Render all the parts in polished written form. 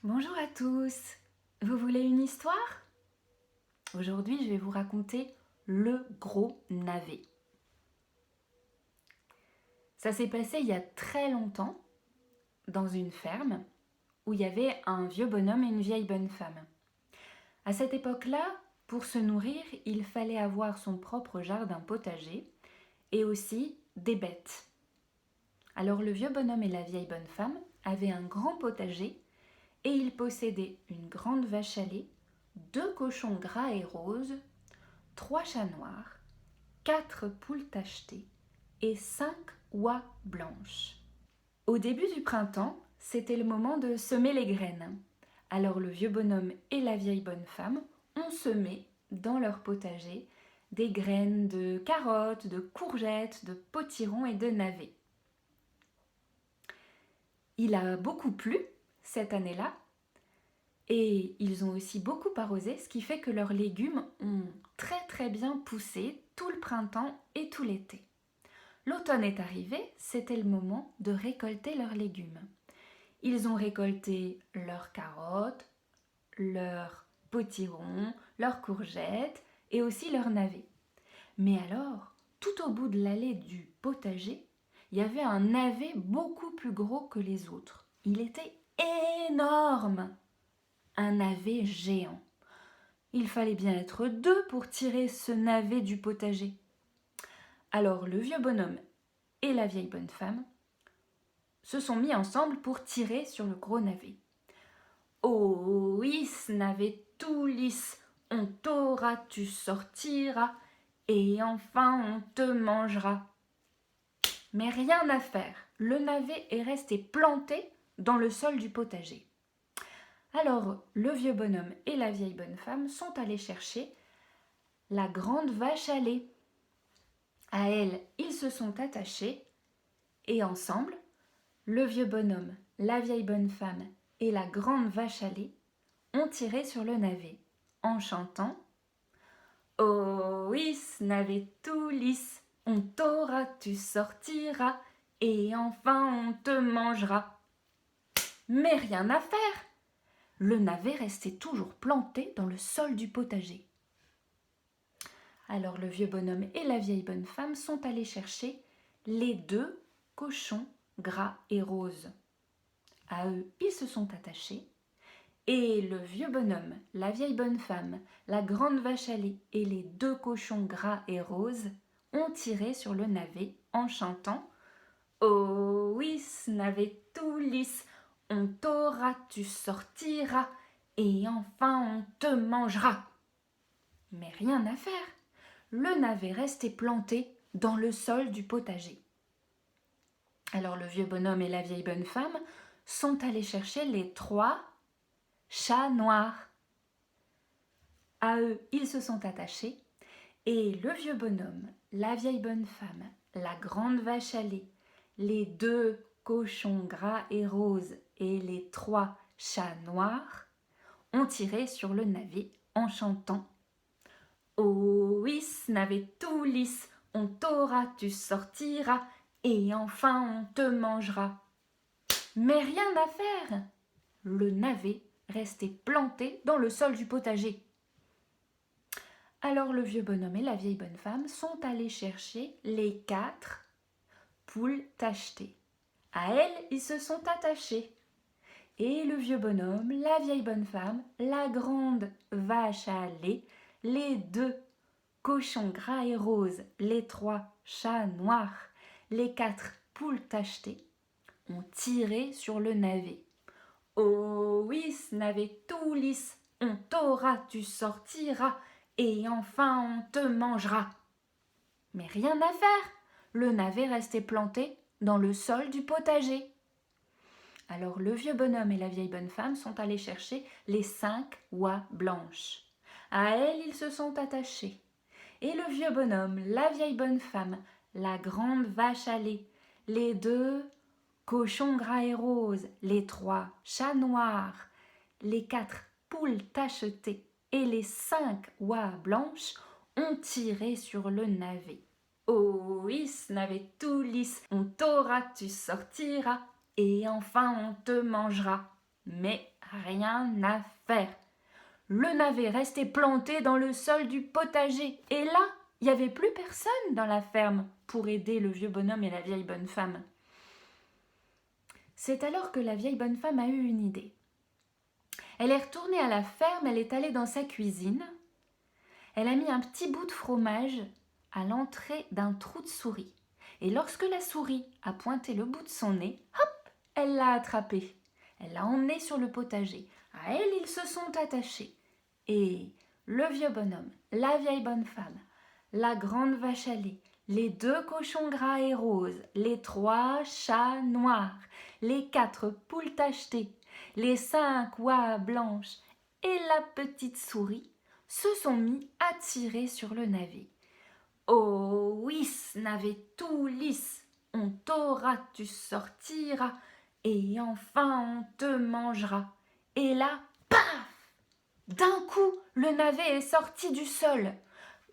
Bonjour à tous. Vous voulez une histoire? Aujourd'hui, je vais vous raconter le gros navet. Ça s'est passé il y a très longtemps dans une ferme où il y avait un vieux bonhomme et une vieille bonne femme. À cette époque-là, pour se nourrir, il fallait avoir son propre jardin potager et aussi des bêtes. Alors le vieux bonhomme et la vieille bonne femme avaient un grand potager et ils possédaient une grande vache à lait, 2 cochons gras et roses, 3 chats noirs, 4 poules tachetées et 5 oies blanches. Au début du printemps, c'était le moment de semer les graines. Alors le vieux bonhomme et la vieille bonne femme ont semé dans leur potager des graines de carottes, de courgettes, de potirons et de navets. Il a beaucoup plu cette année-là et ils ont aussi beaucoup arrosé, ce qui fait que leurs légumes ont très bien poussé tout le printemps et tout l'été. L'automne est arrivé, c'était le moment de récolter leurs légumes. Ils ont récolté leurs carottes, leurs potirons, leurs courgettes et aussi leurs navets. Mais alors, tout au bout de l'allée du potager, il y avait un navet beaucoup plus gros que les autres. Il était énorme, un navet géant. Il fallait bien être 2 pour tirer ce navet du potager. Alors le vieux bonhomme et la vieille bonne femme se sont mis ensemble pour tirer sur le gros navet. Oh, is, navet tout lisse, on t'aura, tu sortiras, et enfin on te mangera. Mais rien à faire, le navet est resté planté dans le sol du potager. Alors le vieux bonhomme et la vieille bonne femme sont allés chercher la grande vache à lait. À elle, ils se sont attachés et ensemble, le vieux bonhomme, la vieille bonne femme et la grande vache à lait ont tiré sur le navet en chantant « Oh, is, navet tout lisse, on t'aura, tu sortiras, et enfin on te mangera. » Mais rien à faire, le navet restait toujours planté dans le sol du potager. Alors le vieux bonhomme et la vieille bonne femme sont allés chercher les 2 cochons gras et roses. À eux, ils se sont attachés et le vieux bonhomme, la vieille bonne femme, la grande vache à lait et les 2 cochons gras et roses ont tiré sur le navet en chantant « Oh oui, ce navet tout lisse, on t'aura, tu sortiras, et enfin on te mangera. » Mais rien à faire, le navet restait planté dans le sol du potager. Alors le vieux bonhomme et la vieille bonne femme sont allés chercher les 3 chats noirs. À eux, ils se sont attachés et le vieux bonhomme, la vieille bonne femme, la grande vache à lait, les 2 cochons gras et roses et les 3 chats noirs ont tiré sur le navet en chantant « Oh, is, navet tout lisse, on t'aura, tu sortiras, et enfin on te mangera. » Mais rien à faire, le navet restait planté dans le sol du potager. Alors le vieux bonhomme et la vieille bonne femme sont allés chercher les 4 poules tachetées. À elles, ils se sont attachés. Et le vieux bonhomme, la vieille bonne femme, la grande vache à lait, les 2 cochons gras et roses, les 3 chats noirs, les 4 poules tachetées ont tiré sur le navet. « Oh oui, ce navet tout lisse, on t'aura, tu sortiras, et enfin on te mangera. » Mais rien à faire, le navet restait planté dans le sol du potager. Alors le vieux bonhomme et la vieille bonne femme sont allés chercher les 5 oies blanches. À elles, ils se sont attachés. Et le vieux bonhomme, la vieille bonne femme, la grande vache à lait, les 2 cochons gras et roses, les 3 chats noirs, les 4 poules tachetées et les 5 oies blanches ont tiré sur le navet. « Oh, is, navet tout lisse, on t'aura, tu sortiras, et enfin on te mangera. » Mais Rien à faire. Le navet restait planté dans le sol du potager. Et là, il n'y avait plus personne dans la ferme pour aider le vieux bonhomme et la vieille bonne femme. C'est alors que la vieille bonne femme a eu une idée. Elle est retournée à la ferme, elle est allée dans sa cuisine. Elle a mis un petit bout de fromage à l'entrée d'un trou de souris. Et lorsque la souris a pointé le bout de son nez, hop, elle l'a attrapé. Elle l'a emmené sur le potager. À elle, ils se sont attachés. Et le vieux bonhomme, la vieille bonne femme, la grande vache à lait, les 2 cochons gras et roses, les 3 chats noirs, les 4 poules tachetées, les 5 oies blanches et la petite souris se sont mis à tirer sur le navet. Oh oui, navet tout lisse, on t'aura, tu sortiras, et enfin on te mangera. Et là, paf! D'un coup, le navet est sorti du sol.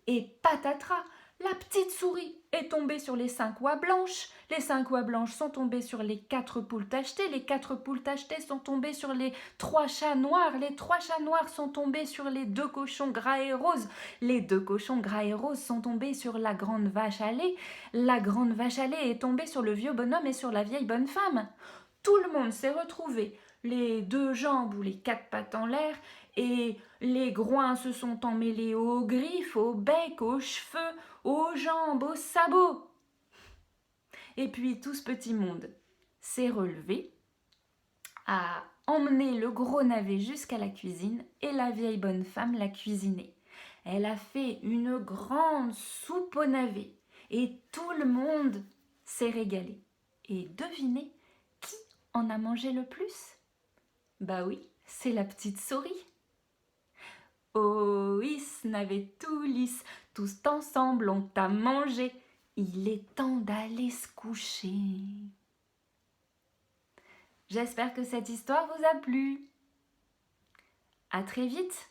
Et patatras, la petite souris est tombée sur les 5 oies blanches. Les 5 oies blanches sont tombées sur les 4 poules tachetées. Les 4 poules tachetées sont tombées sur les 3 chats noirs. Les 3 chats noirs sont tombés sur les 2 cochons gras et roses. Les 2 cochons gras et roses sont tombés sur la grande vache à lait. La grande vache à lait est tombée sur le vieux bonhomme et sur la vieille bonne femme. Tout le monde s'est retrouvé, les 2 jambes ou les 4 pattes en l'air, et les groins se sont emmêlés aux griffes, au bec, aux cheveux, aux jambes, aux sabots. Et puis tout ce petit monde s'est relevé, a emmené le gros navet jusqu'à la cuisine et la vieille bonne femme l'a cuisiné. Elle a fait une grande soupe au navet et tout le monde s'est régalé. Et devinez qui en a mangé le plus? Bah oui, c'est la petite souris. Oh, is navet tout lisse, tous ensemble on t'a mangé. Il est temps d'aller se coucher. J'espère que cette histoire vous a plu. À très vite!